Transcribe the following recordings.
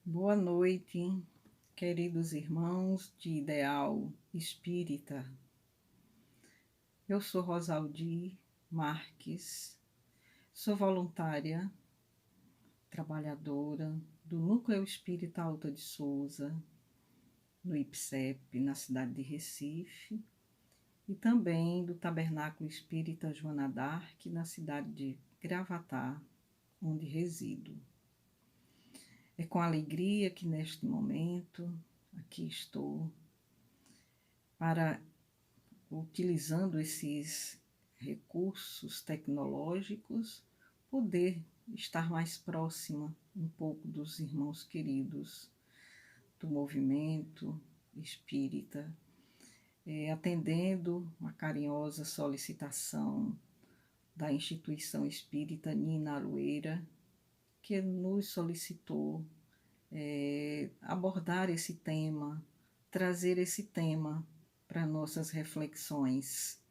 Boa noite, queridos irmãos de Ideal Espírita. Eu sou Rosaldi Marques, sou voluntária, trabalhadora do Núcleo Espírita Alta de Souza, no IPSEP, na cidade de Recife, e também do Tabernáculo Espírita Joana d'Arc, na cidade de Gravatá, onde resido. É com alegria que neste momento aqui estou para, utilizando esses recursos tecnológicos, poder estar mais próxima um pouco dos irmãos queridos do movimento espírita, atendendo uma carinhosa solicitação da instituição espírita Nina Aroeira, que nos solicitou abordar esse tema, trazer esse tema para nossas reflexões.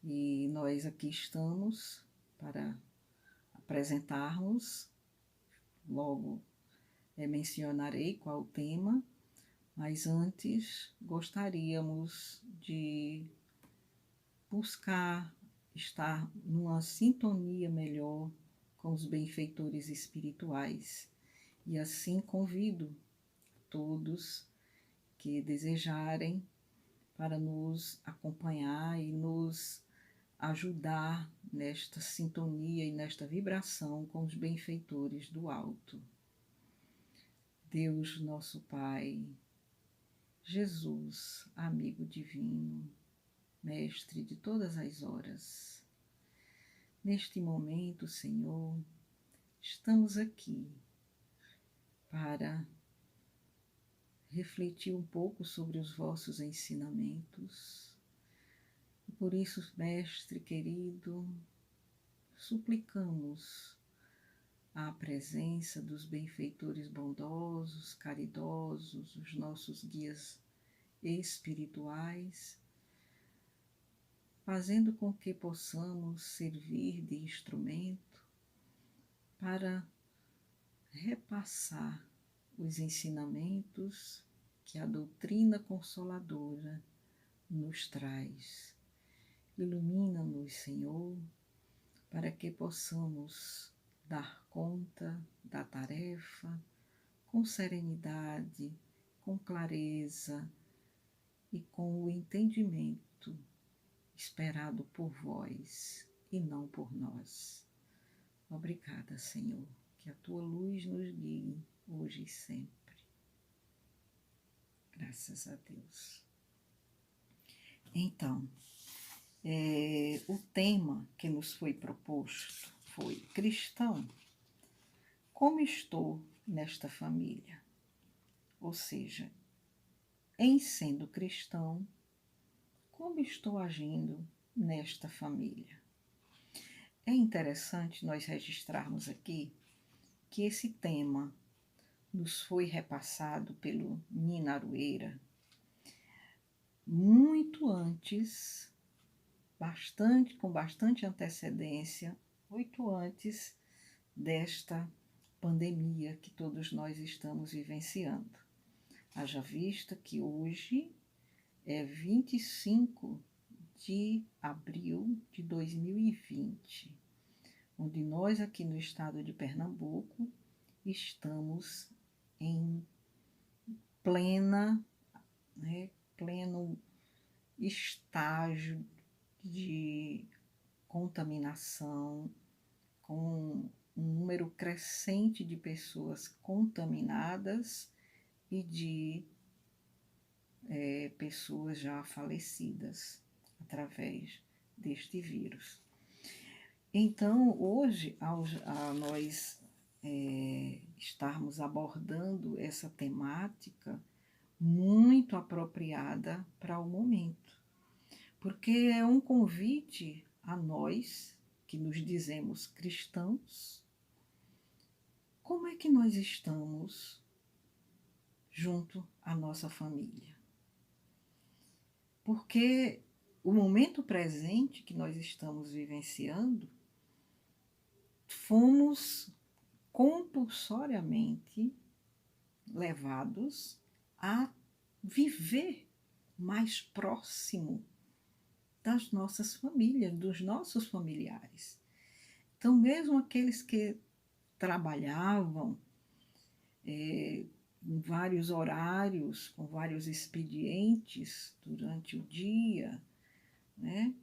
E nós aqui estamos para apresentarmos, logo mencionarei qual o tema, mas antes gostaríamos de buscar estar numa sintonia melhor com os benfeitores espirituais. E assim convido todos que desejarem para nos acompanhar e nos ajudar nesta sintonia e nesta vibração com os benfeitores do alto. Deus, nosso Pai, Jesus, amigo divino, mestre de todas as horas. Neste momento, Senhor, estamos aqui para refletir um pouco sobre os vossos ensinamentos. E por isso, Mestre querido, suplicamos a presença dos benfeitores bondosos, caridosos, os nossos guias espirituais, fazendo com que possamos servir de instrumento para repassar os ensinamentos que a doutrina consoladora nos traz. Ilumina-nos, Senhor, para que possamos dar conta da tarefa com serenidade, com clareza e com o entendimento esperado por vós e não por nós. Obrigada, Senhor, que a tua luz nos guie hoje e sempre. Graças a Deus. Então, o tema que nos foi proposto foi: cristão, como estou nesta família? Ou seja, em sendo cristão, como estou agindo nesta família? É interessante nós registrarmos aqui que esse tema nos foi repassado pelo Nina Aroeira muito antes, com bastante antecedência, muito antes desta pandemia que todos nós estamos vivenciando. Haja vista que hoje é 25 de abril de 2020, onde nós aqui no estado de Pernambuco estamos em pleno estágio de contaminação, com um número crescente de pessoas contaminadas e de pessoas já falecidas através deste vírus. Então, hoje, a nós estarmos abordando essa temática muito apropriada para o momento, porque é um convite a nós, que nos dizemos cristãos, como é que nós estamos junto à nossa família. Porque o momento presente que nós estamos vivenciando, fomos compulsoriamente levados a viver mais próximo das nossas famílias, dos nossos familiares. Então, mesmo aqueles que trabalhavam em vários horários, com vários expedientes durante o dia, né?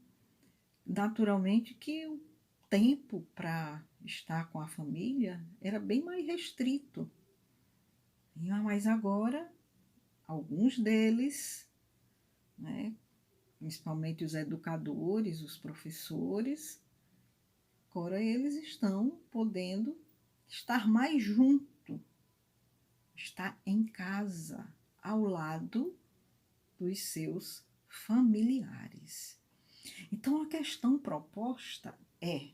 Naturalmente que o tempo para estar com a família era bem mais restrito. Mas agora, alguns deles, né, principalmente os educadores, os professores, agora eles estão podendo estar mais junto, estar em casa, ao lado dos seus familiares. Então, a questão proposta é: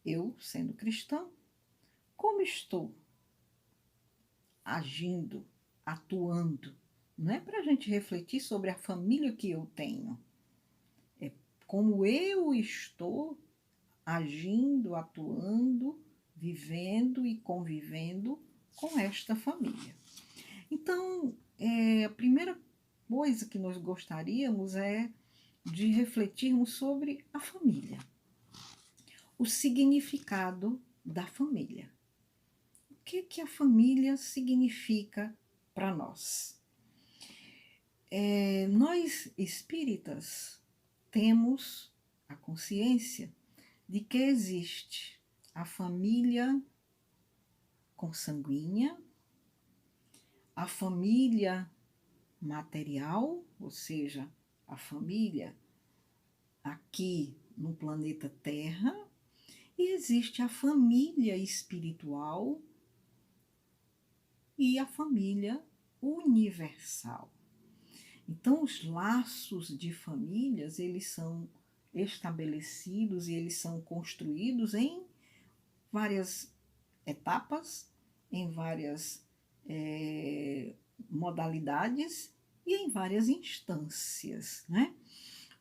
eu, sendo cristão, como estou agindo, atuando? Não é para a gente refletir sobre a família que eu tenho, é como eu estou agindo, atuando, vivendo e convivendo com esta família. Então, a primeira coisa que nós gostaríamos é de refletirmos sobre a família, o significado da família. O que a família significa para nós? Nós espíritas temos a consciência de que existe a família consanguínea, a família material, ou seja, a família aqui no planeta Terra, e existe a família espiritual e a família universal. Então, os laços de famílias, eles são estabelecidos e eles são construídos em várias etapas, em várias modalidades e em várias instâncias, né?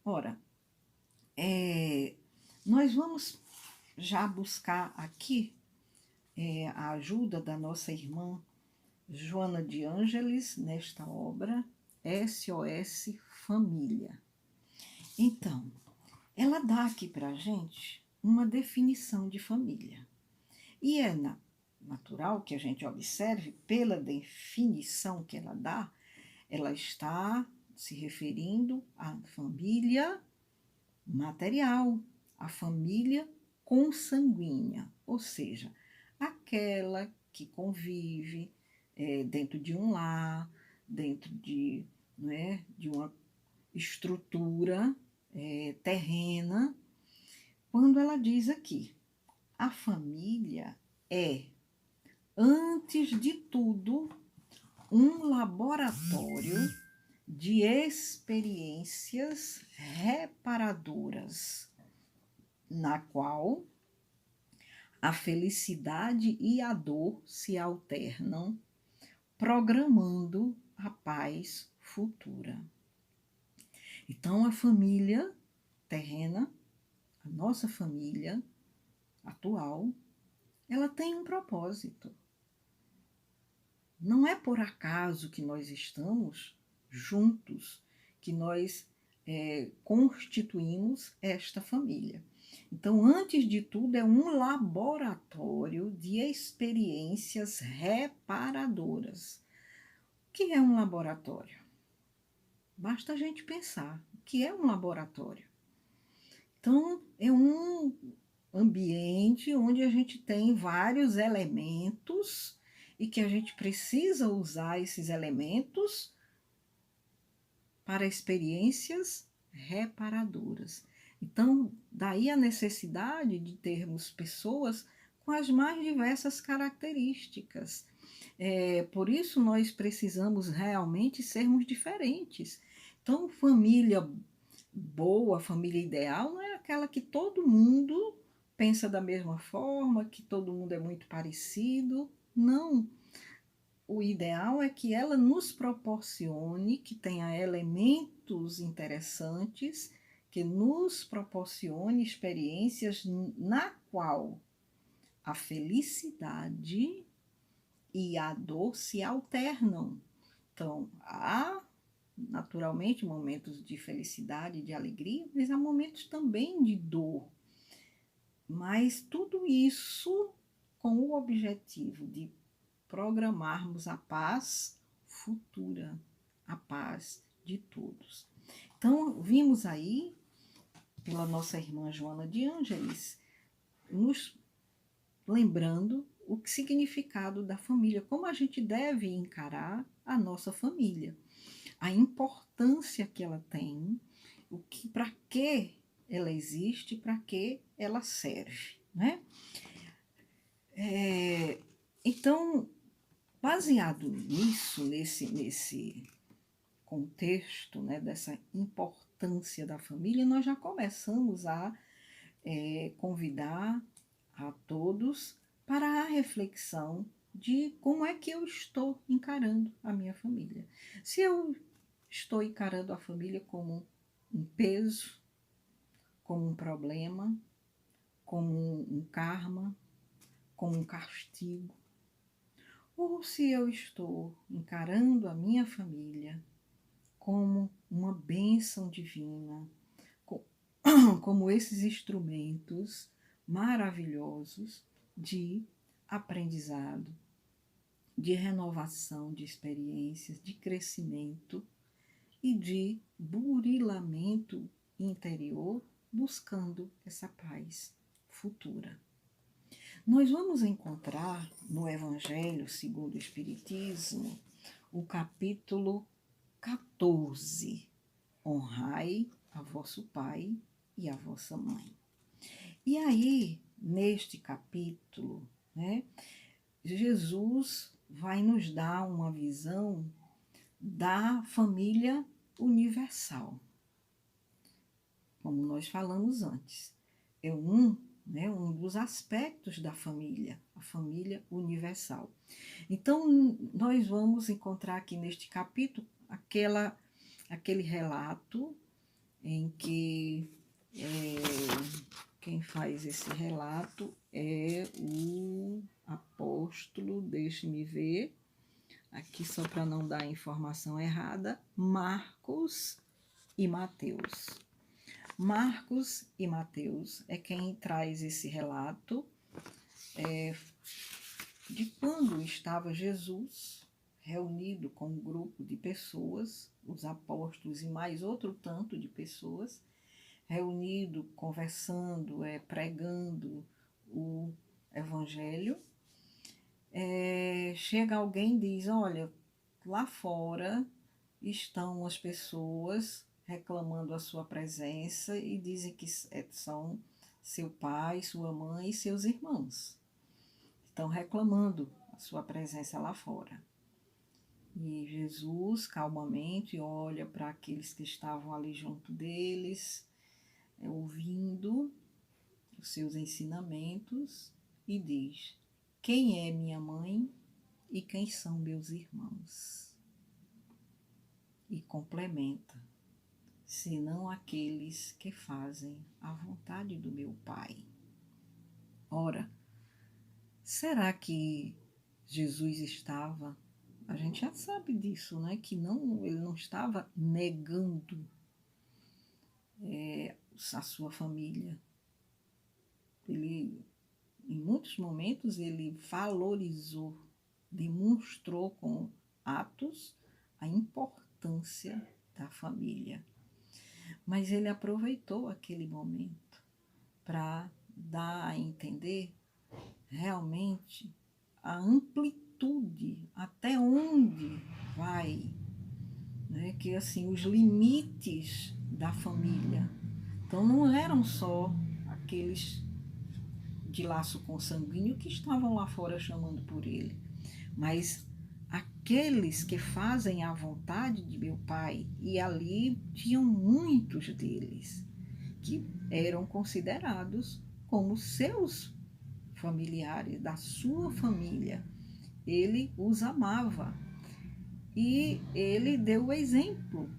Ora, nós vamos já buscar aqui a ajuda da nossa irmã Joana de Ângeles nesta obra SOS Família. Então, ela dá aqui para a gente uma definição de família. E é natural que a gente observe, pela definição que ela dá, ela está se referindo à família material, à família consanguínea, ou seja, aquela que convive dentro de um lar, dentro de, né, de uma estrutura terrena. Quando ela diz aqui, a família é, antes de tudo, um laboratório de experiências reparadoras, na qual a felicidade e a dor se alternam, programando a paz futura. Então, a família terrena, a nossa família atual, ela tem um propósito. Não é por acaso que nós estamos juntos, que nós constituímos esta família. Então, antes de tudo, é um laboratório de experiências reparadoras. O que é um laboratório? Basta a gente pensar. O que é um laboratório? Então, é um ambiente onde a gente tem vários elementos e que a gente precisa usar esses elementos para experiências reparadoras. Então, daí a necessidade de termos pessoas com as mais diversas características. Por isso, nós precisamos realmente sermos diferentes. Então, família boa, família ideal, não é aquela que todo mundo pensa da mesma forma, que todo mundo é muito parecido. Não. O ideal é que ela nos proporcione, que tenha elementos interessantes, que nos proporcione experiências na qual a felicidade e a dor se alternam. Então, há naturalmente momentos de felicidade, de alegria, mas há momentos também de dor. Mas tudo isso com o objetivo de programarmos a paz futura, a paz de todos. Então, vimos aí, pela nossa irmã Joana de Ângeles, nos lembrando o significado da família, como a gente deve encarar a nossa família, a importância que ela tem, para que ela existe, para que ela serve, né? Então, baseado nisso, nesse contexto, né, dessa importância da família, nós já começamos a convidar a todos para a reflexão de como é que eu estou encarando a minha família. Se eu estou encarando a família como um peso, como um problema, como um karma, como um castigo, ou se eu estou encarando a minha família como uma bênção divina, como esses instrumentos maravilhosos de aprendizado, de renovação de experiências, de crescimento e de burilamento interior, buscando essa paz futura. Nós vamos encontrar no Evangelho segundo o Espiritismo o capítulo 14, honrai a vosso pai e a vossa mãe. E aí, neste capítulo, né, Jesus vai nos dar uma visão da família universal, como nós falamos antes. É um dos aspectos da família, a família universal. Então, nós vamos encontrar aqui neste capítulo aquele relato em que quem faz esse relato é o apóstolo, deixe-me ver, aqui só para não dar a informação errada, Marcos e Mateus. Marcos e Mateus é quem traz esse relato de quando estava Jesus reunido com um grupo de pessoas, os apóstolos e mais outro tanto de pessoas, reunido, conversando, pregando o evangelho. Chega alguém e diz, olha, lá fora estão as pessoas reclamando a sua presença e dizem que são seu pai, sua mãe e seus irmãos. Estão reclamando a sua presença lá fora. E Jesus calmamente olha para aqueles que estavam ali junto deles, ouvindo os seus ensinamentos e diz, quem é minha mãe e quem são meus irmãos? E complementa, senão aqueles que fazem a vontade do meu Pai. Ora, será que Jesus estava, a gente já sabe disso, né? Que ele não estava negando a sua família. Ele, em muitos momentos, ele valorizou, demonstrou com atos a importância da família. Mas ele aproveitou aquele momento para dar a entender realmente a amplitude, até onde vai, né? Que assim, os limites da família. Então não eram só aqueles de laço consanguíneo que estavam lá fora chamando por ele, mas aqueles que fazem a vontade de meu Pai, e ali tinham muitos deles que eram considerados como seus familiares, da sua família. Ele os amava e ele deu o exemplo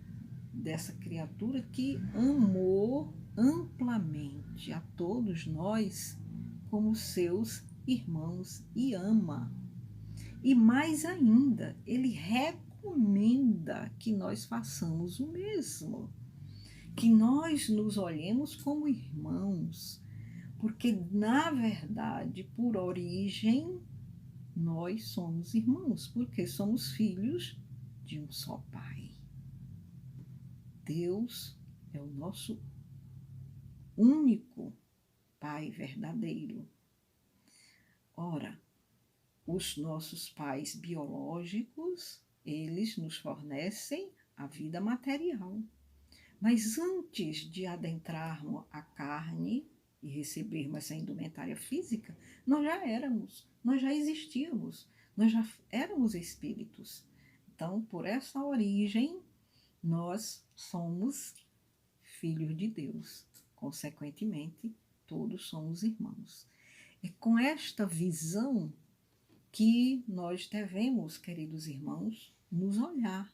dessa criatura que amou amplamente a todos nós como seus irmãos e ama. E mais ainda, ele recomenda que nós façamos o mesmo, que nós nos olhemos como irmãos, porque, na verdade, por origem, nós somos irmãos, porque somos filhos de um só Pai. Deus é o nosso único Pai verdadeiro. Ora, os nossos pais biológicos, eles nos fornecem a vida material. Mas antes de adentrarmos a carne e recebermos essa indumentária física, nós já existíamos, nós já éramos espíritos. Então, por essa origem, nós somos filhos de Deus. Consequentemente, todos somos irmãos. É com esta visão que nós devemos, queridos irmãos, nos olhar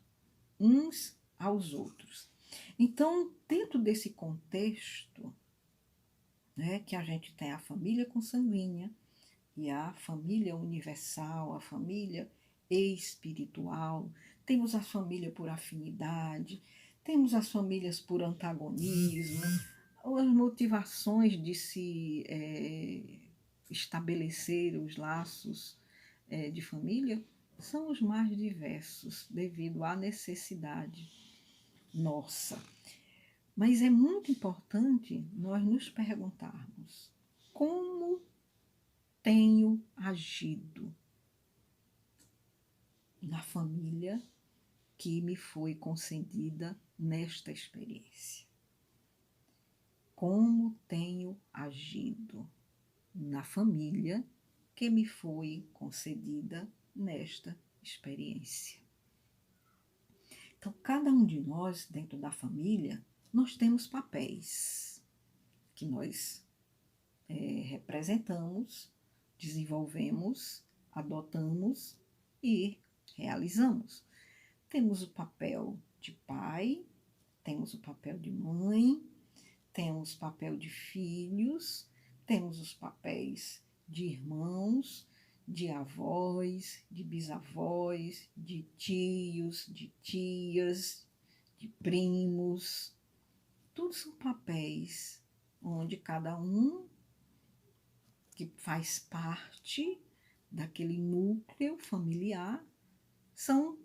uns aos outros. Então, dentro desse contexto, né, que a gente tem a família consanguínea e a família universal, a família espiritual, temos a família por afinidade, temos as famílias por antagonismo, as motivações de se estabelecer os laços de família são os mais diversos devido à necessidade nossa. Mas é muito importante nós nos perguntarmos: como tenho agido na família que me foi concedida nesta experiência? Como tenho agido na família que me foi concedida nesta experiência? Então, cada um de nós, dentro da família, nós temos papéis que nós representamos, desenvolvemos, adotamos e realizamos. Temos o papel de pai, temos o papel de mãe, temos o papel de filhos, temos os papéis de irmãos, de avós, de bisavós, de tios, de tias, de primos. Todos são papéis onde cada um que faz parte daquele núcleo familiar são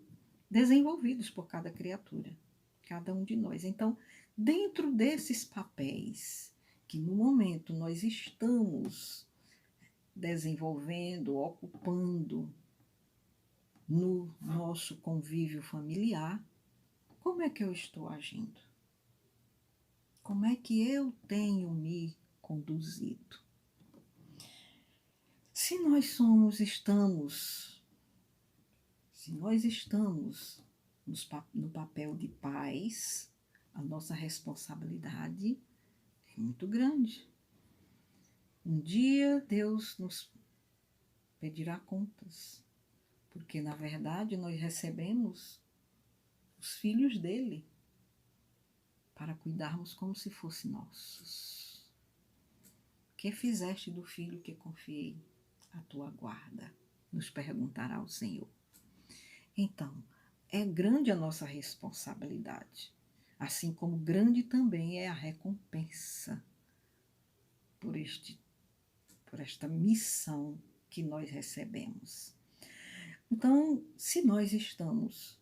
desenvolvidos por cada criatura, cada um de nós. Então, dentro desses papéis que no momento nós estamos desenvolvendo, ocupando no nosso convívio familiar, como é que eu estou agindo? Como é que eu tenho me conduzido? Se nós estamos no papel de pais, a nossa responsabilidade é muito grande. Um dia Deus nos pedirá contas, porque na verdade nós recebemos os filhos dele para cuidarmos como se fossem nossos. Que fizeste do filho que confiei à tua guarda? Nos perguntará o Senhor. Então, é grande a nossa responsabilidade, assim como grande também é a recompensa por esta missão que nós recebemos. Então, se nós estamos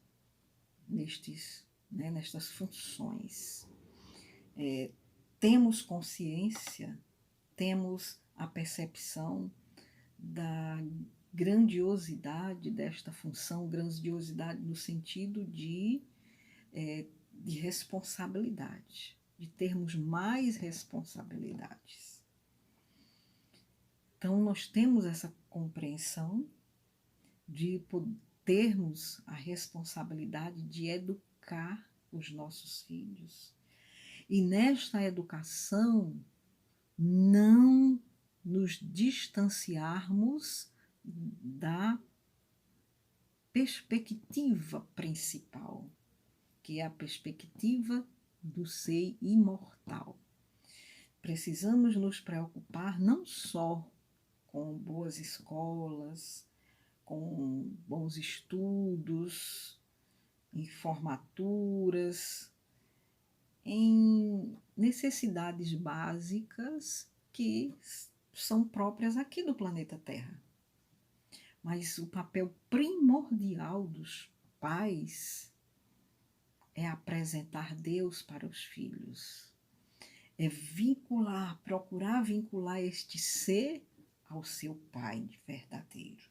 nestas funções, temos consciência, temos a percepção da grandiosidade desta função, grandiosidade no sentido de responsabilidade, de termos mais responsabilidades. Então, nós temos essa compreensão de termos a responsabilidade de educar os nossos filhos. E nesta educação, não nos distanciarmos da perspectiva principal, que é a perspectiva do ser imortal. Precisamos nos preocupar não só com boas escolas, com bons estudos, em formaturas, em necessidades básicas que são próprias aqui do planeta Terra. Mas o papel primordial dos pais é apresentar Deus para os filhos. É vincular, procurar vincular este ser ao seu pai verdadeiro.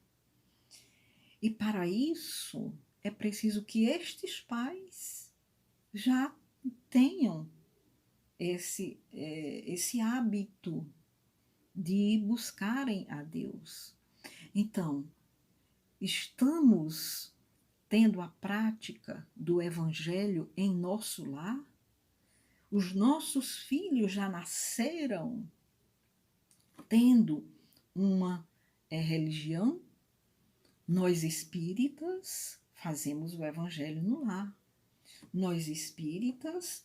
E para isso é preciso que estes pais já tenham esse hábito de buscarem a Deus. Então, estamos tendo a prática do Evangelho em nosso lar? Os nossos filhos já nasceram tendo uma religião? Nós espíritas fazemos o Evangelho no lar. Nós espíritas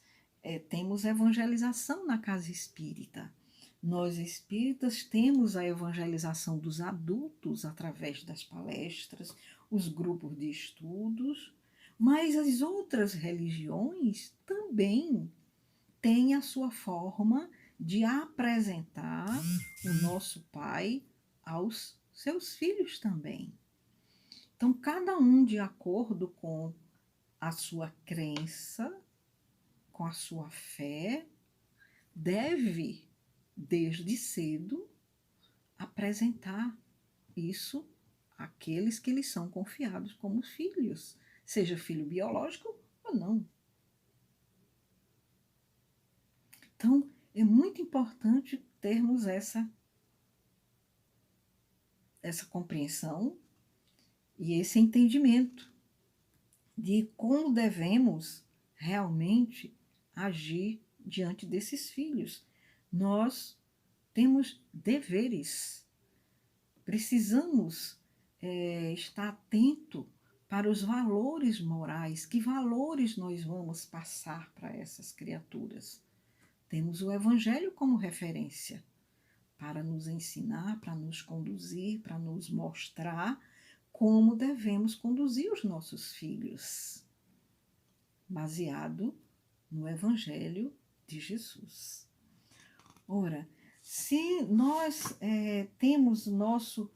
temos evangelização na casa espírita. Nós espíritas temos a evangelização dos adultos através das palestras, os grupos de estudos, mas as outras religiões também têm a sua forma de apresentar o nosso Pai aos seus filhos também. Então, cada um de acordo com a sua crença, com a sua fé, deve, desde cedo, apresentar isso àqueles que lhes são confiados como filhos, seja filho biológico ou não. Então, é muito importante termos essa compreensão e esse entendimento de como devemos realmente agir diante desses filhos. Nós temos deveres, precisamos estar atento para os valores morais, que valores nós vamos passar para essas criaturas. Temos o Evangelho como referência para nos ensinar, para nos conduzir, para nos mostrar como devemos conduzir os nossos filhos, baseado no Evangelho de Jesus. Ora, se nós temos o nosso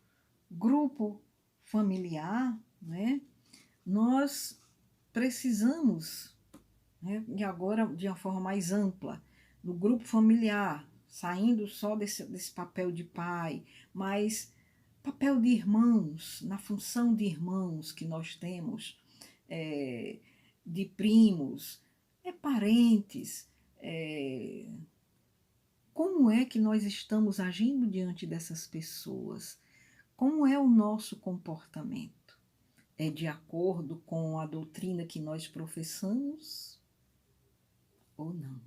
grupo familiar, né, nós precisamos, né, e agora de uma forma mais ampla, no grupo familiar, saindo só desse papel de pai, mas papel de irmãos, na função de irmãos que nós temos, de primos, parentes, como é que nós estamos agindo diante dessas pessoas? Como é o nosso comportamento? É de acordo com a doutrina que nós professamos ou não?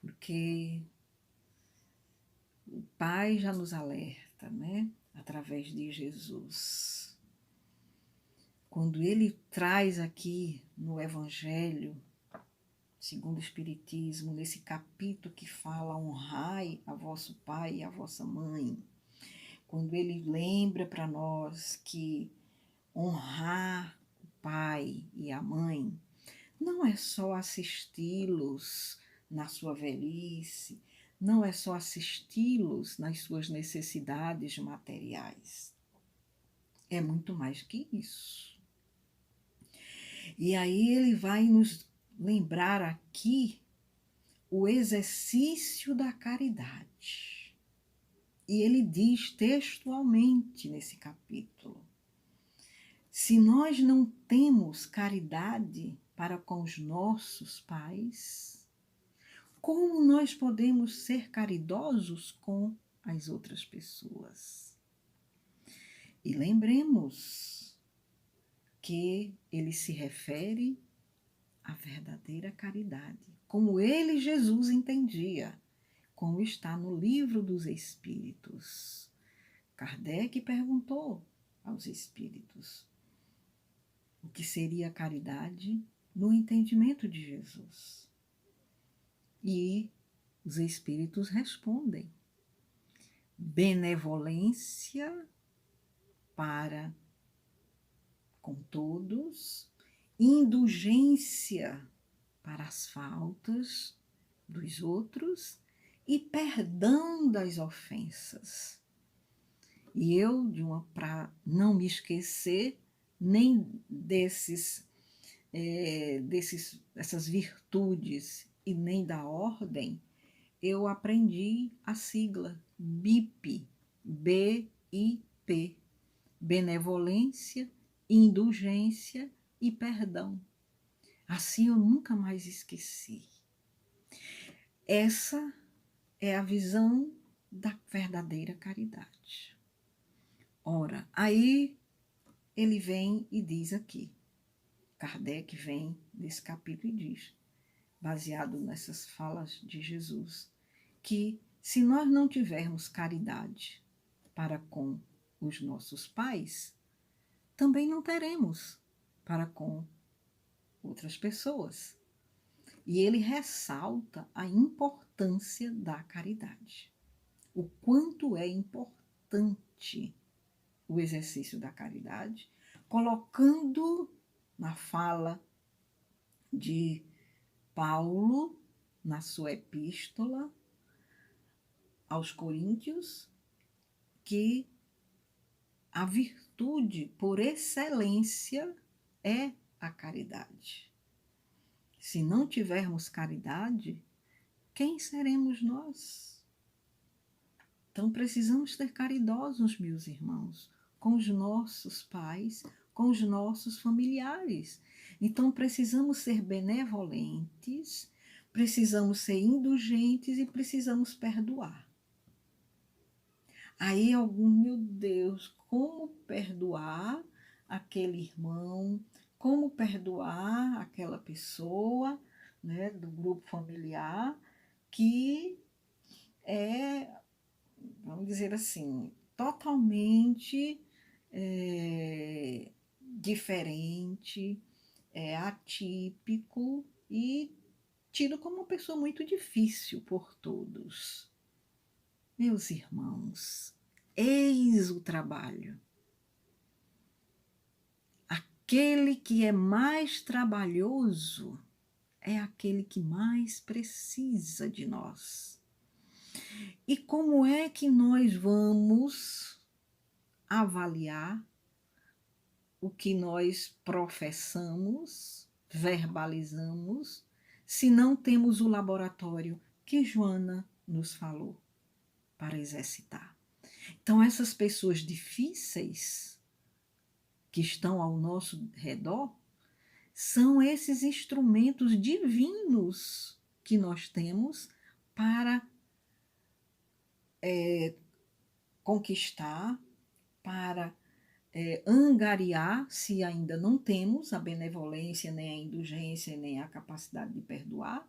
Porque o Pai já nos alerta, né? Através de Jesus. Quando ele traz aqui no Evangelho, segundo o Espiritismo, nesse capítulo que fala honrai a vosso pai e a vossa mãe, quando ele lembra para nós que honrar o pai e a mãe não é só assisti-los na sua velhice, não é só assisti-los nas suas necessidades materiais. É muito mais que isso. E aí ele vai nos lembrar aqui o exercício da caridade. E ele diz textualmente nesse capítulo: se nós não temos caridade para com os nossos pais, como nós podemos ser caridosos com as outras pessoas? E lembremos que ele se refere à verdadeira caridade, como ele, Jesus, entendia, como está no Livro dos Espíritos. Kardec perguntou aos espíritos o que seria a caridade no entendimento de Jesus. E os espíritos respondem: benevolência para com todos, indulgência para as faltas dos outros e perdão das ofensas. E eu, para não me esquecer nem dessas virtudes e nem da ordem, eu aprendi a sigla BIP, BIP, benevolência, indulgência e perdão. Assim eu nunca mais esqueci. Essa é a visão da verdadeira caridade. Ora, aí ele vem e diz aqui, Kardec vem nesse capítulo e diz, baseado nessas falas de Jesus, que se nós não tivermos caridade para com os nossos pais, também não teremos para com outras pessoas. E ele ressalta a importância da caridade. O quanto é importante o exercício da caridade, colocando na fala de Paulo, na sua epístola aos Coríntios, que a virtude por excelência é a caridade. Se não tivermos caridade, quem seremos nós? Então precisamos ser caridosos, meus irmãos, com os nossos pais, com os nossos familiares. Então precisamos ser benevolentes, precisamos ser indulgentes e precisamos perdoar. Aí algum, meu Deus, como perdoar aquele irmão, como perdoar aquela pessoa, né, do grupo familiar que é, vamos dizer assim, totalmente diferente, atípico e tido como uma pessoa muito difícil por todos. Meus irmãos, eis o trabalho. Aquele que é mais trabalhoso é aquele que mais precisa de nós. E como é que nós vamos avaliar o que nós professamos, verbalizamos, se não temos o laboratório que Joana nos falou para exercitar? Então, essas pessoas difíceis que estão ao nosso redor são esses instrumentos divinos que nós temos para conquistar, para angariar, se ainda não temos a benevolência, nem a indulgência, nem a capacidade de perdoar,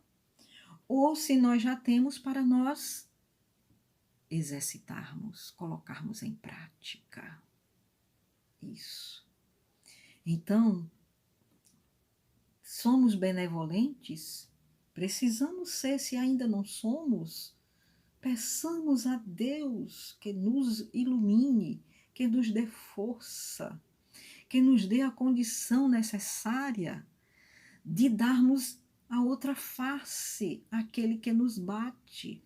ou se nós já temos, para nós exercitarmos, colocarmos em prática. Isso. Então, somos benevolentes? Precisamos ser, se ainda não somos, peçamos a Deus que nos ilumine, que nos dê força, que nos dê a condição necessária de darmos a outra face àquele que nos bate,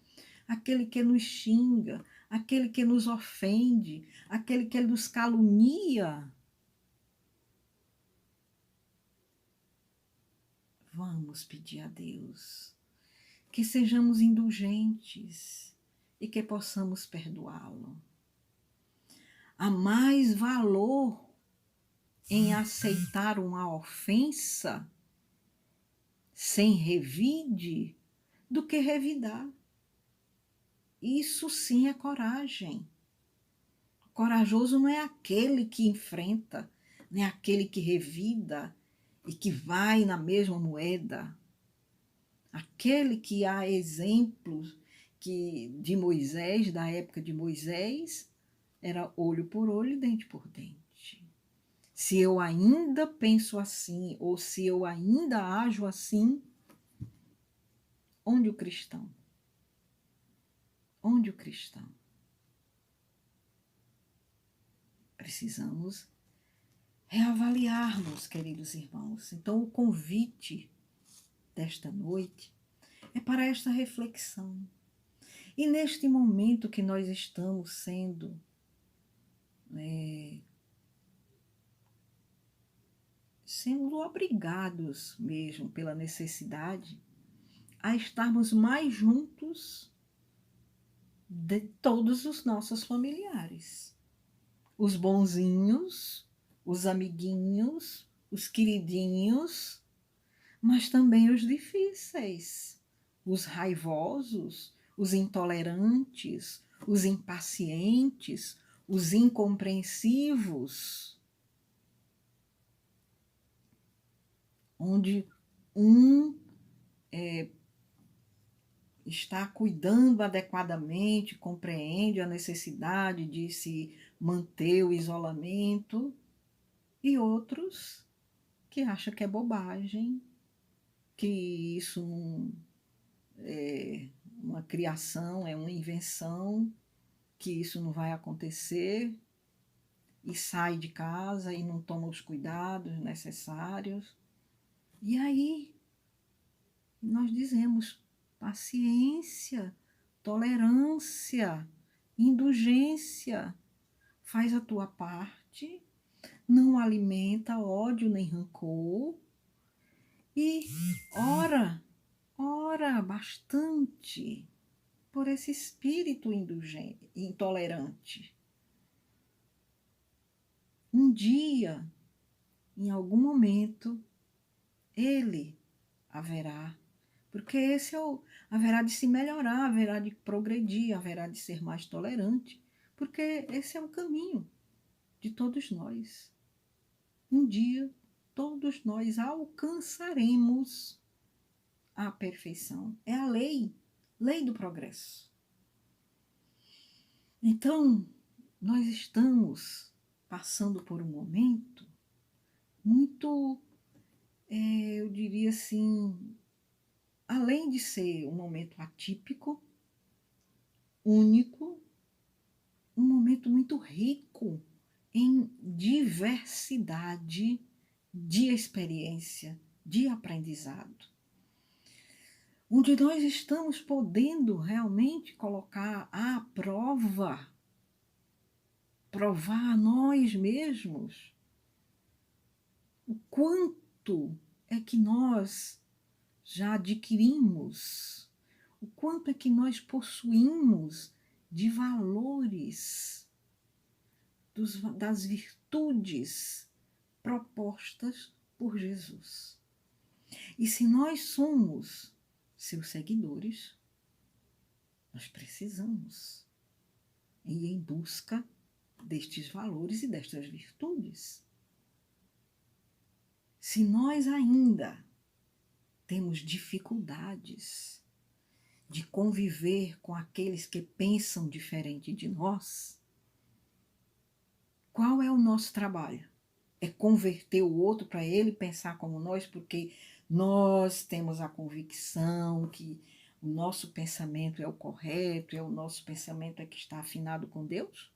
àquele que nos xinga, àquele que nos ofende, àquele que nos calunia. Vamos pedir a Deus que sejamos indulgentes e que possamos perdoá-lo. Há mais valor em aceitar uma ofensa sem revide do que revidar. Isso sim é coragem. Corajoso não é aquele que enfrenta, nem aquele que revida e que vai na mesma moeda. Aquele que há exemplos de Moisés, da época de Moisés, era olho por olho e dente por dente. Se eu ainda penso assim, ou se eu ainda ajo assim, onde o cristão? Onde o cristão? Precisamos reavaliarmos, queridos irmãos. Então, o convite desta noite é para esta reflexão. E neste momento que nós estamos sendo obrigados mesmo pela necessidade a estarmos mais juntos de todos os nossos familiares. Os bonzinhos, os amiguinhos, os queridinhos, mas também os difíceis, os raivosos, os intolerantes, os impacientes, os incompreensivos, onde um está cuidando adequadamente, compreende a necessidade de se manter o isolamento, e outros que acham que é bobagem, que isso não é uma criação, é uma invenção, que isso não vai acontecer, e sai de casa e não toma os cuidados necessários. E aí nós dizemos paciência, tolerância, indulgência, faz a tua parte, não alimenta ódio nem rancor e ora bastante por esse espírito indulgente, intolerante. Um dia, em algum momento, ele haverá, porque esse é haverá de se melhorar, haverá de progredir, haverá de ser mais tolerante, porque esse é o caminho de todos nós. Um dia, todos nós alcançaremos a perfeição. É a lei do progresso. Então, nós estamos passando por um momento muito, eu diria assim, além de ser um momento atípico, único, um momento muito rico em diversidade de experiência, de aprendizado, onde nós estamos podendo realmente colocar à prova, provar a nós mesmos o quanto é que nós já adquirimos, o quanto é que nós possuímos de valores, das virtudes propostas por Jesus. E se nós somos seus seguidores, nós precisamos ir em busca destes valores e destas virtudes. Se nós ainda temos dificuldades de conviver com aqueles que pensam diferente de nós, qual é o nosso trabalho? É converter o outro para ele pensar como nós, porque nós temos a convicção que o nosso pensamento é o correto, é o nosso pensamento é que está afinado com Deus?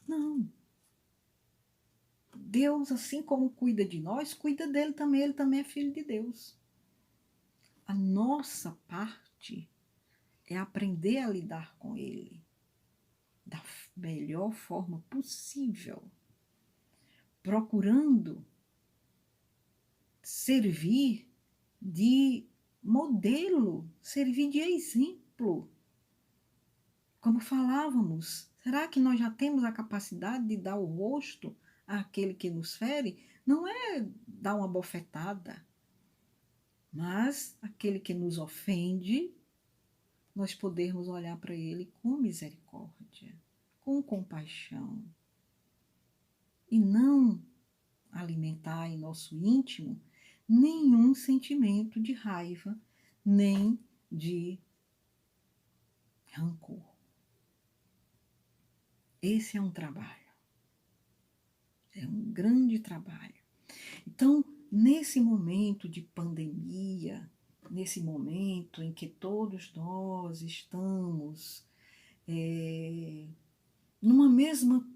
Não. Deus, assim como cuida de nós, cuida dele também, ele também é filho de Deus. A nossa parte é aprender a lidar com ele da melhor forma possível, procurando servir de modelo, servir de exemplo. Como falávamos, será que nós já temos a capacidade de dar o rosto àquele que nos fere? Não é dar uma bofetada, mas aquele que nos ofende, nós podermos olhar para ele com misericórdia, com compaixão, e não alimentar em nosso íntimo nenhum sentimento de raiva, nem de rancor. Esse é um trabalho, é um grande trabalho. Então, nesse momento de pandemia, nesse momento em que todos nós estamos numa mesma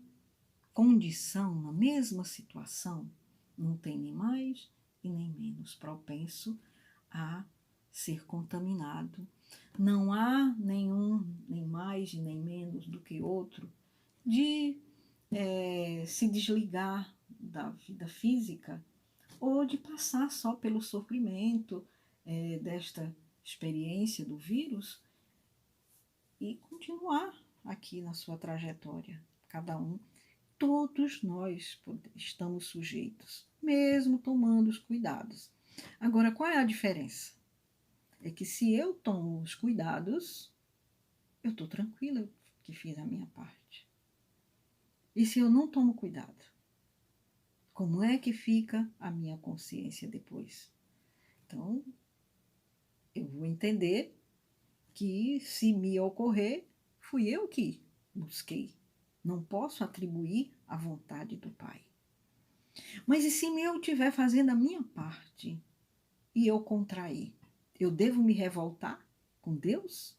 condição, na mesma situação, não tem nem mais e nem menos propenso a ser contaminado. Não há nenhum, nem mais e nem menos do que outro, de se desligar da vida física ou de passar só pelo sofrimento desta experiência do vírus e continuar aqui na sua trajetória. Cada um, todos nós estamos sujeitos, mesmo tomando os cuidados. Agora, qual é a diferença? É que se eu tomo os cuidados, eu estou tranquila que fiz a minha parte. E se eu não tomo cuidado, como é que fica a minha consciência depois? Então, eu vou entender que se me ocorrer, fui eu que busquei. Não posso atribuir à vontade do Pai. Mas e se eu estiver fazendo a minha parte e eu contrair? Eu devo me revoltar com Deus?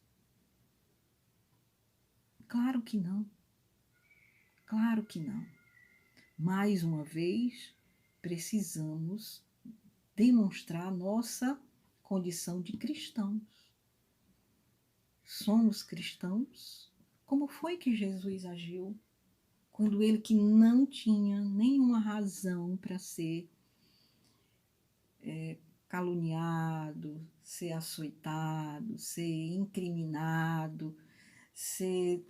Claro que não. Claro que não. Mais uma vez, precisamos demonstrar nossa condição de cristãos. Somos cristãos? Como foi que Jesus agiu quando ele que não tinha nenhuma razão para ser caluniado, ser açoitado, ser incriminado, ser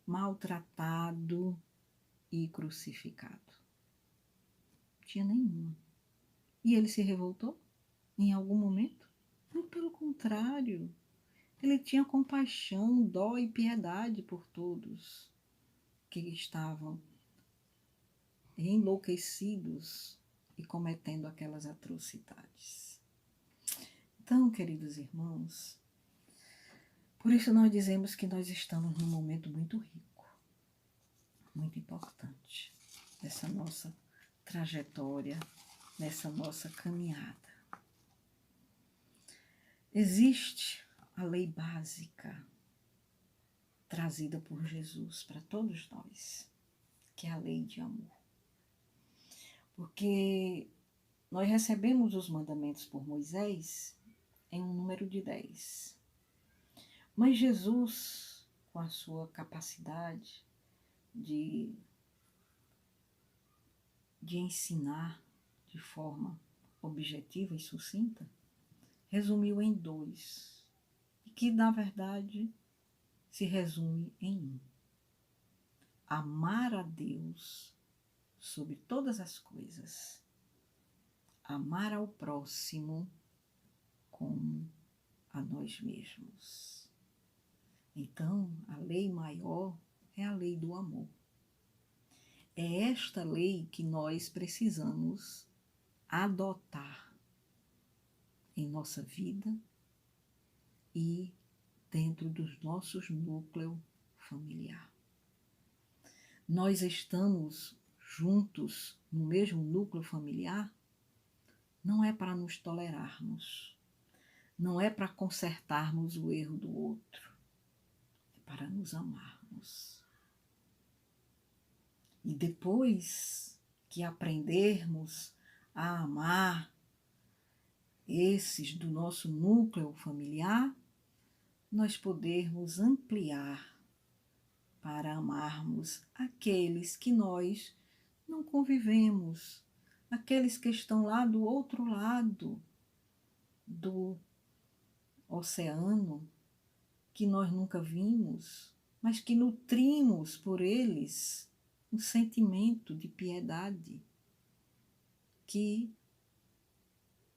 maltratado e crucificado? Não tinha nenhuma. E ele se revoltou em algum momento? Muito pelo contrário. Ele tinha compaixão, dó e piedade por todos que estavam enlouquecidos e cometendo aquelas atrocidades. Então, queridos irmãos, por isso nós dizemos que nós estamos num momento muito rico, muito importante, nessa nossa trajetória, nessa nossa caminhada. Existe a lei básica trazida por Jesus para todos nós, que é a lei de amor. Porque nós recebemos os mandamentos por Moisés em um número de 10. Mas Jesus, com a sua capacidade de ensinar de forma objetiva e sucinta, resumiu em 2, e que, na verdade, se resume em 1. Amar a Deus sobre todas as coisas, amar ao próximo como a nós mesmos. Então, a lei maior é a lei do amor. É esta lei que nós precisamos adotar em nossa vida e dentro dos nossos núcleos familiares. Nós estamos juntos no mesmo núcleo familiar, não é para nos tolerarmos, não é para consertarmos o erro do outro, é para nos amarmos. E depois que aprendermos a amar esses do nosso núcleo familiar, nós podermos ampliar para amarmos aqueles que nós não convivemos, aqueles que estão lá do outro lado do oceano, que nós nunca vimos, mas que nutrimos por eles um sentimento de piedade, que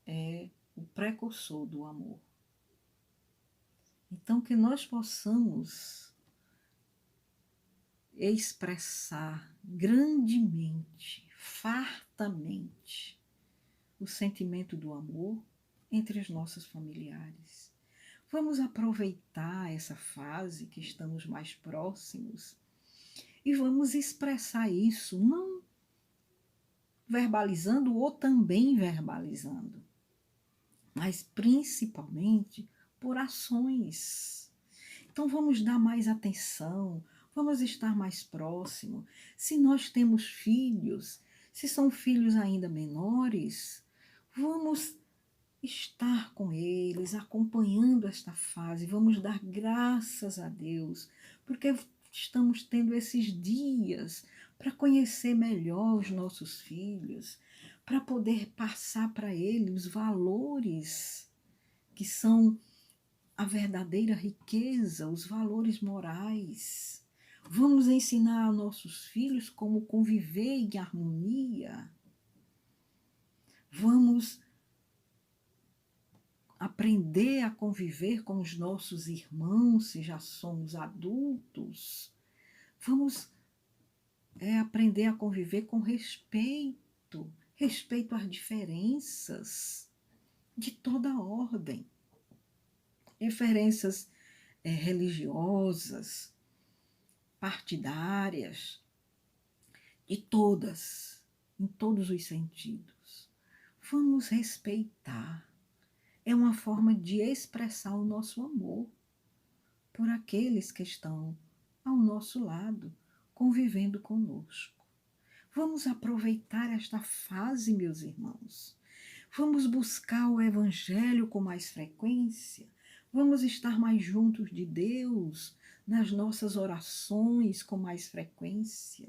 é o precursor do amor. Então, que nós possamos expressar grandemente, fartamente, o sentimento do amor entre os nossos familiares. Vamos aproveitar essa fase que estamos mais próximos e vamos expressar isso, não verbalizando ou também verbalizando, mas principalmente por ações. Então vamos dar mais atenção, vamos estar mais próximo. Se nós temos filhos, se são filhos ainda menores, vamos estar com eles, acompanhando esta fase, vamos dar graças a Deus, porque estamos tendo esses dias para conhecer melhor os nossos filhos, para poder passar para eles os valores que são a verdadeira riqueza, os valores morais. Vamos ensinar a nossos filhos como conviver em harmonia. Vamos aprender a conviver com os nossos irmãos, se já somos adultos. Vamos aprender a conviver com respeito, respeito às diferenças de toda ordem. Diferenças religiosas, partidárias, de todas, em todos os sentidos. Vamos respeitar. É uma forma de expressar o nosso amor por aqueles que estão ao nosso lado, convivendo conosco. Vamos aproveitar esta fase, meus irmãos. Vamos buscar o Evangelho com mais frequência. Vamos estar mais juntos de Deus nas nossas orações com mais frequência.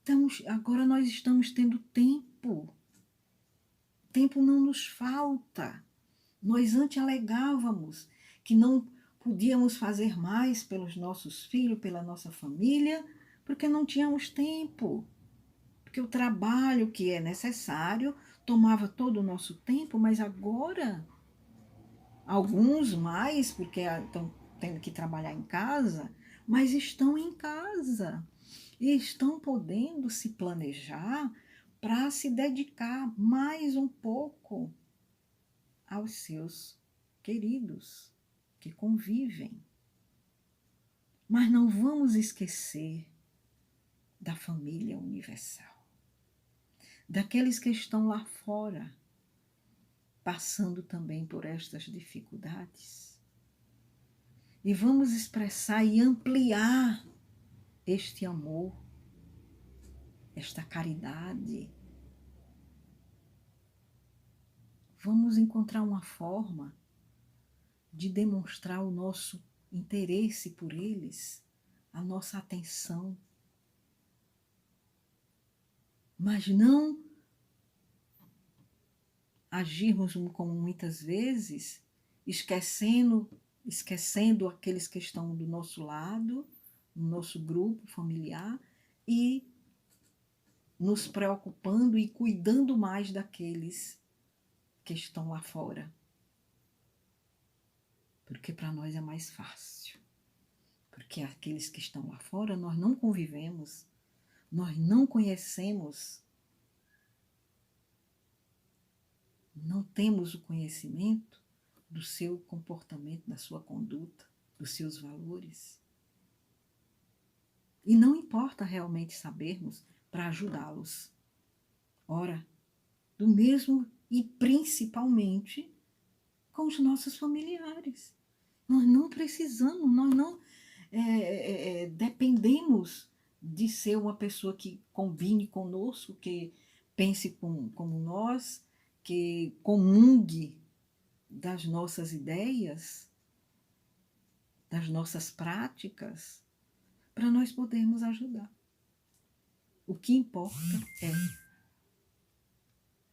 Então, agora nós estamos tendo tempo. Tempo não nos falta. Nós antes alegávamos que não podíamos fazer mais pelos nossos filhos, pela nossa família, porque não tínhamos tempo. Porque o trabalho que é necessário tomava todo o nosso tempo, mas agora, alguns mais, porque estão tendo que trabalhar em casa, mas estão em casa e estão podendo se planejar para se dedicar mais um pouco aos seus queridos que convivem. Mas não vamos esquecer da família universal, daqueles que estão lá fora, passando também por estas dificuldades. E vamos expressar e ampliar este amor, esta caridade. Vamos encontrar uma forma de demonstrar o nosso interesse por eles, a nossa atenção. Mas não agirmos como muitas vezes, esquecendo aqueles que estão do nosso lado, no nosso grupo familiar, e nos preocupando e cuidando mais daqueles que estão lá fora. Porque para nós é mais fácil. Porque aqueles que estão lá fora nós não convivemos, nós não conhecemos, não temos o conhecimento do seu comportamento, da sua conduta, dos seus valores. E não importa realmente sabermos para ajudá-los. Ora, do mesmo e principalmente com os nossos familiares. Nós não precisamos, nós não dependemos de ser uma pessoa que combine conosco, que pense como nós, que comungue das nossas ideias, das nossas práticas, para nós podermos ajudar. O que importa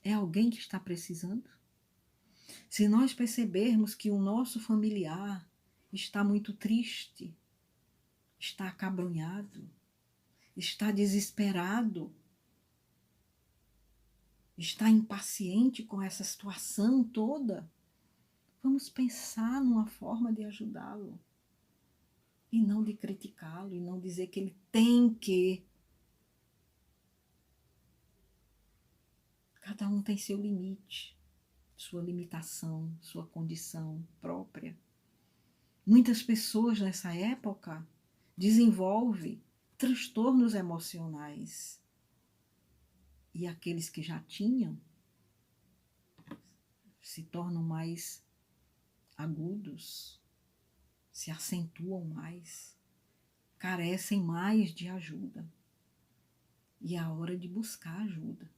é alguém que está precisando. Se nós percebermos que o nosso familiar está muito triste, está acabrunhado, está desesperado, está impaciente com essa situação toda, vamos pensar numa forma de ajudá-lo. E não de criticá-lo, e não dizer que ele tem que. Cada um tem seu limite, sua limitação, sua condição própria. Muitas pessoas nessa época desenvolvem transtornos emocionais. E aqueles que já tinham se tornam mais agudos, se acentuam mais. carecem mais de ajuda. E é a hora de buscar ajuda.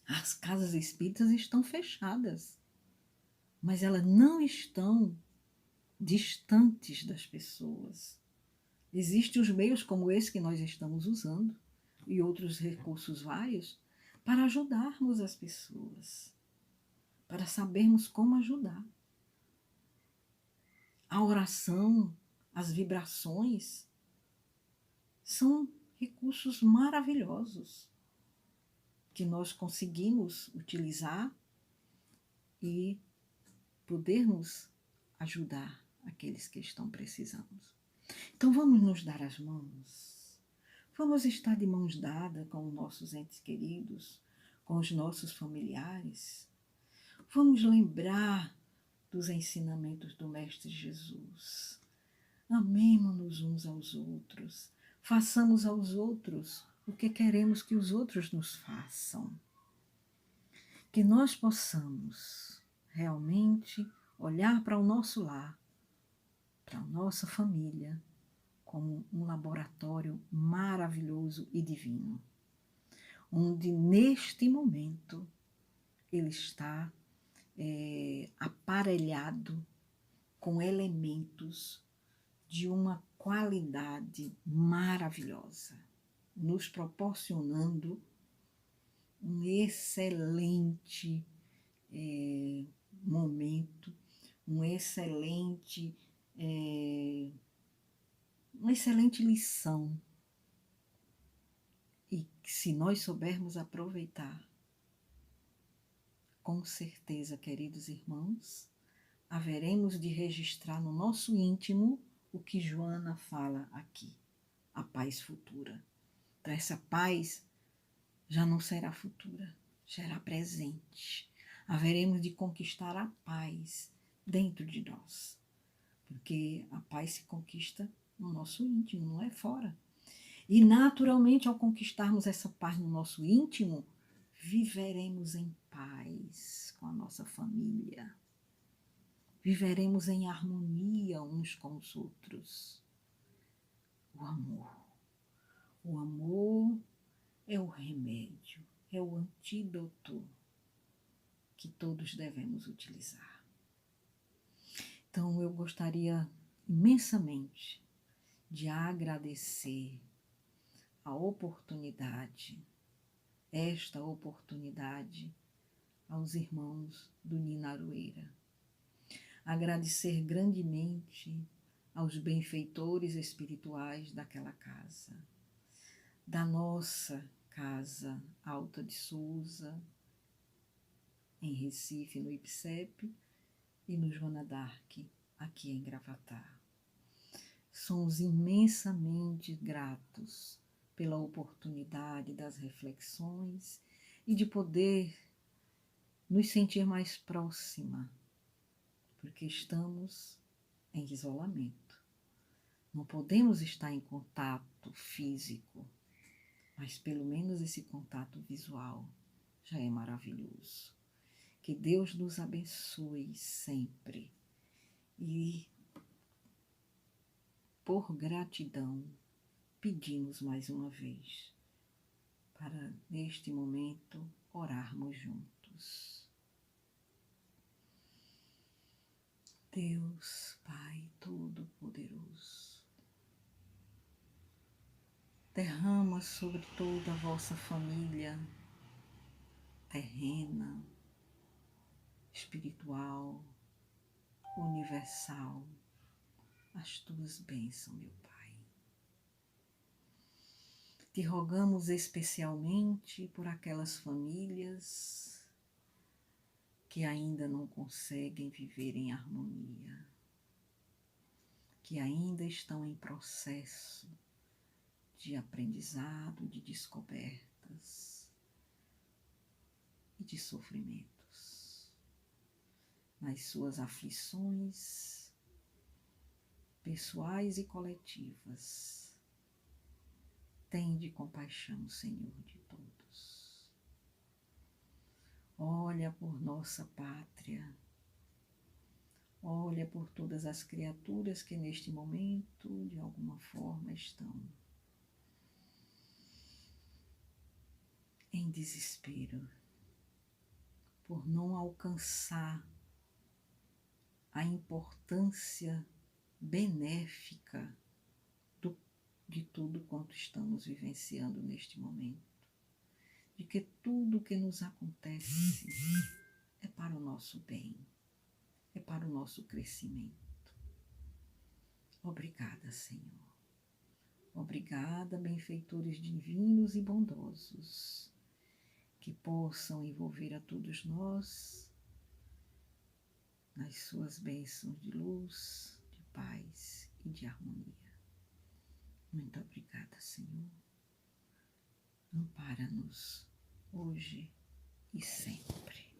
As casas espíritas estão fechadas, mas elas não estão distantes das pessoas. Existem os meios como esse que nós estamos usando e outros recursos vários para ajudarmos as pessoas, para sabermos como ajudar. A oração, as vibrações são recursos maravilhosos que nós conseguimos utilizar e podermos ajudar aqueles que estão precisando. Então vamos nos dar as mãos, vamos estar de mãos dadas com os nossos entes queridos, com os nossos familiares, vamos lembrar dos ensinamentos do Mestre Jesus. Amemo-nos uns aos outros, façamos aos outros o que queremos que os outros nos façam. Que nós possamos realmente olhar para o nosso lar, para a nossa família, como um laboratório maravilhoso e divino, onde neste momento ele está aparelhado com elementos de uma qualidade maravilhosa, nos proporcionando um excelente momento, uma excelente lição. E se nós soubermos aproveitar, com certeza, queridos irmãos, haveremos de registrar no nosso íntimo o que Joana fala aqui, a paz futura. Então essa paz já não será futura, será presente. Haveremos de conquistar a paz dentro de nós, porque a paz se conquista no nosso íntimo, não é fora. E naturalmente, ao conquistarmos essa paz no nosso íntimo, viveremos em paz com a nossa família. Viveremos em harmonia uns com os outros. O amor. O amor é o remédio, é o antídoto que todos devemos utilizar. Então, eu gostaria imensamente de agradecer a oportunidade, esta oportunidade aos irmãos do Ninarueira. Agradecer grandemente aos benfeitores espirituais daquela casa, da nossa casa Alta de Souza, em Recife, no IPSEP, e no Joana d'Arc, aqui em Gravatá. Somos imensamente gratos pela oportunidade das reflexões e de poder nos sentir mais próxima, porque estamos em isolamento. Não podemos estar em contato físico, mas pelo menos esse contato visual já é maravilhoso. Que Deus nos abençoe sempre e, por gratidão, pedimos mais uma vez para, neste momento, orarmos juntos. Deus, Pai Todo-Poderoso, derrama sobre toda a vossa família terrena, espiritual, universal, as tuas bênçãos, meu Pai. Te rogamos especialmente por aquelas famílias que ainda não conseguem viver em harmonia, que ainda estão em processo de aprendizado, de descobertas e de sofrimentos. Nas suas aflições pessoais e coletivas, tende compaixão, Senhor, de todos. Olha por nossa pátria, Olha por todas as criaturas que neste momento, de alguma forma, estão em desespero por não alcançar a importância benéfica de tudo quanto estamos vivenciando neste momento. De que tudo que nos acontece é para o nosso bem, é para o nosso crescimento. Obrigada, Senhor. Obrigada, benfeitores divinos e bondosos, que possam envolver a todos nós nas suas bênçãos de luz, de paz e de harmonia. Muito obrigada, Senhor. Ampara-nos hoje e sempre.